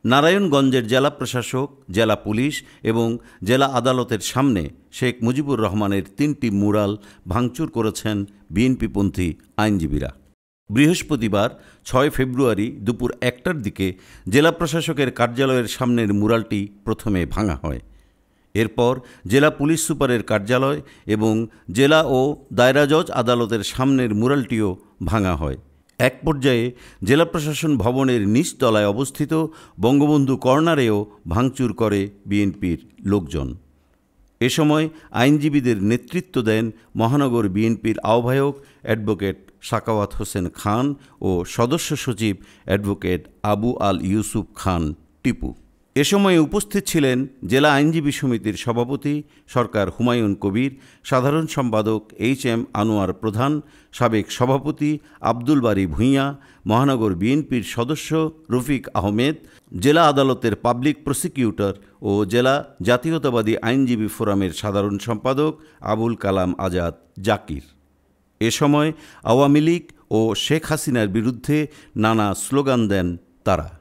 নারায়ণগঞ্জের জেলা প্রশাসক, জেলা পুলিশ এবং জেলা আদালতের সামনে শেখ মুজিবুর রহমানের ৩টি ম্যুরাল ভাঙচুর করেছেন বিএনপিপন্থী আইনজীবীরা। বৃহস্পতিবার ৬ ফেব্রুয়ারি দুপুর ১টার দিকে জেলা প্রশাসকের কার্যালয়ের সামনের ম্যুরালটি প্রথমে ভাঙা হয়। এরপর জেলা পুলিশ সুপারের কার্যালয় এবং জেলা ও দায়রা জজ আদালতের সামনের ম্যুরালটিও ভাঙা হয়। এক পর্যায়ে জেলা প্রশাসন ভবনের নিচতলায় অবস্থিত বঙ্গবন্ধু কর্নারেও ভাঙচুর করে বিএনপির লোকজন। এ সময় আইনজীবীদের নেতৃত্ব দেন মহানগর বিএনপির আহ্বায়ক অ্যাডভোকেট সাখাওয়াত হোসেন খান ও সদস্য সচিব অ্যাডভোকেট আবু আল ইউসুফ খান টিপু। এ সময় উপস্থিত ছিলেন জেলা আইনজীবী সমিতির সভাপতি সরকার হুমায়ুন কবির, সাধারণ সম্পাদক HM আনোয়ার প্রধান, সাবেক সভাপতি আব্দুল বারী ভূঁইয়া, মহানগর বিএনপির সদস্য রফিক আহমেদ, জেলা আদালতের পাবলিক প্রসিকিউটর ও জেলা জাতীয়তাবাদী আইনজীবী ফোরামের সাধারণ সম্পাদক আবুল কালাম আজাদ জাকির। এ সময় আওয়ামী লীগ ও শেখ হাসিনার বিরুদ্ধে নানা স্লোগান দেন তারা।